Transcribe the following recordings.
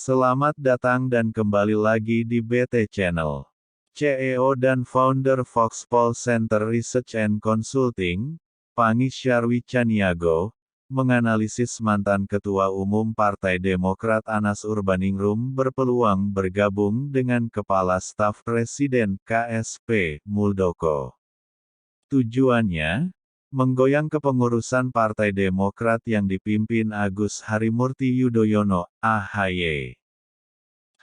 Selamat datang dan kembali lagi di BT Channel. CEO dan founder Foxpol Center Research and Consulting, Pangy Syarwi Caniago, menganalisis mantan Ketua Umum Partai Demokrat Anas Urbaningrum berpeluang bergabung dengan Kepala Staf Presiden KSP, Muldoko. Tujuannya, menggoyang kepengurusan Partai Demokrat yang dipimpin Agus Harimurti Yudhoyono, AHY.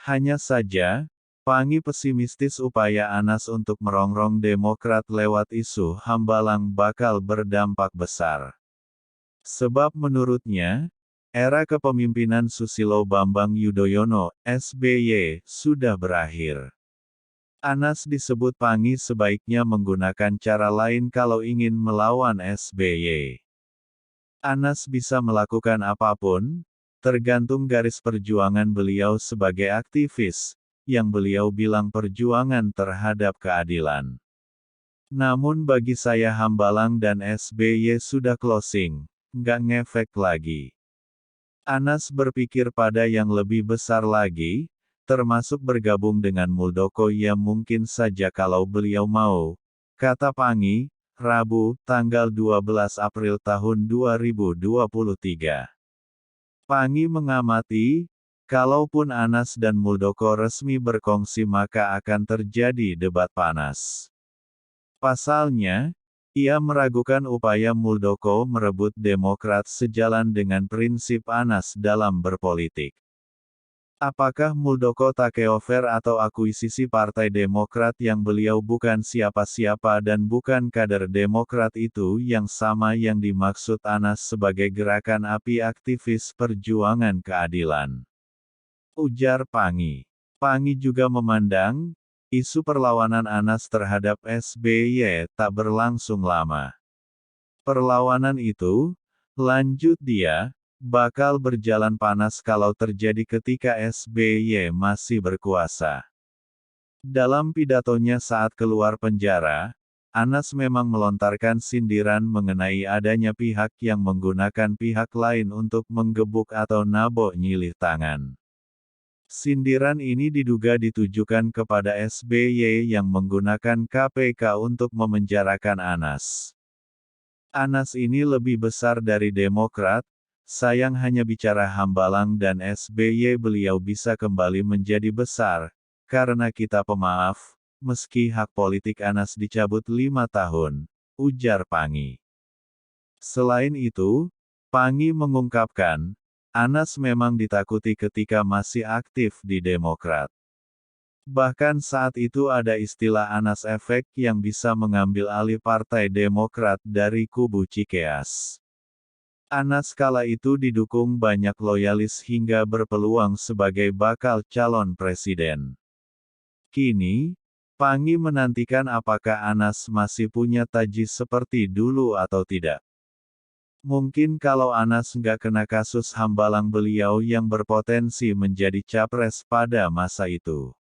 Hanya saja, Pangy pesimistis upaya Anas untuk merongrong Demokrat lewat isu Hambalang bakal berdampak besar. Sebab menurutnya, era kepemimpinan Susilo Bambang Yudhoyono, SBY, sudah berakhir. Anas disebut Pangy sebaiknya menggunakan cara lain kalau ingin melawan SBY. Anas bisa melakukan apapun, tergantung garis perjuangan beliau sebagai aktivis, yang beliau bilang perjuangan terhadap keadilan. Namun bagi saya Hambalang dan SBY sudah closing, nggak ngefek lagi. Anas berpikir pada yang lebih besar lagi, termasuk bergabung dengan Muldoko ya mungkin saja kalau beliau mau, kata Pangy, Rabu, tanggal 12 April tahun 2023. Pangy mengamati, kalaupun Anas dan Muldoko resmi berkongsi maka akan terjadi debat panas. Pasalnya, ia meragukan upaya Muldoko merebut Demokrat sejalan dengan prinsip Anas dalam berpolitik. Apakah Muldoko takeover atau akuisisi Partai Demokrat yang beliau bukan siapa-siapa dan bukan kader Demokrat itu yang sama yang dimaksud Anas sebagai gerakan api aktivis perjuangan keadilan? Ujar Pangy. Pangy juga memandang, isu perlawanan Anas terhadap SBY tak berlangsung lama. Perlawanan itu, lanjut dia, bakal berjalan panas kalau terjadi ketika SBY masih berkuasa. Dalam pidatonya saat keluar penjara, Anas memang melontarkan sindiran mengenai adanya pihak yang menggunakan pihak lain untuk menggebuk atau nabok nyilih tangan. Sindiran ini diduga ditujukan kepada SBY yang menggunakan KPK untuk memenjarakan Anas. Anas ini lebih besar dari Demokrat, sayang hanya bicara Hambalang dan SBY beliau bisa kembali menjadi besar, karena kita pemaaf, meski hak politik Anas dicabut 5 tahun, ujar Pangy. Selain itu, Pangy mengungkapkan, Anas memang ditakuti ketika masih aktif di Demokrat. Bahkan saat itu ada istilah Anas Efek yang bisa mengambil alih Partai Demokrat dari kubu Cikeas. Anas kala itu didukung banyak loyalis hingga berpeluang sebagai bakal calon presiden. Kini, Pangy menantikan apakah Anas masih punya taji seperti dulu atau tidak. Mungkin kalau Anas nggak kena kasus Hambalang beliau yang berpotensi menjadi capres pada masa itu.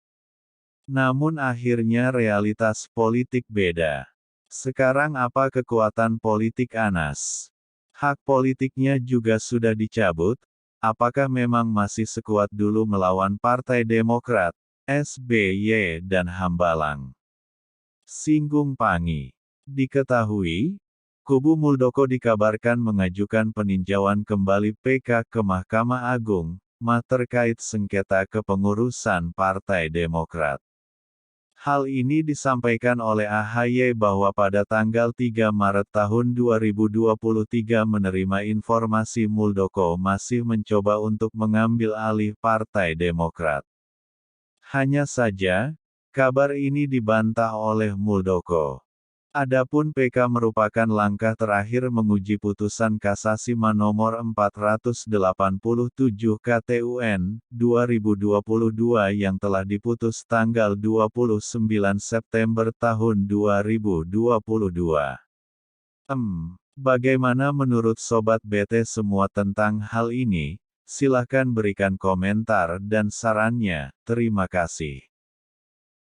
Namun akhirnya realitas politik beda. Sekarang apa kekuatan politik Anas? Hak politiknya juga sudah dicabut, apakah memang masih sekuat dulu melawan Partai Demokrat, SBY dan Hambalang? Singgung Pangy. Diketahui, kubu Muldoko dikabarkan mengajukan peninjauan kembali PK ke Mahkamah Agung, terkait sengketa kepengurusan Partai Demokrat. Hal ini disampaikan oleh AHY bahwa pada tanggal 3 Maret tahun 2023 menerima informasi Muldoko masih mencoba untuk mengambil alih Partai Demokrat. Hanya saja, kabar ini dibantah oleh Muldoko. Adapun PK merupakan langkah terakhir menguji putusan kasasi nomor 487 KTUN 2022 yang telah diputus tanggal 29 September tahun 2022. Bagaimana menurut Sobat BT semua tentang hal ini? Silahkan berikan komentar dan sarannya. Terima kasih.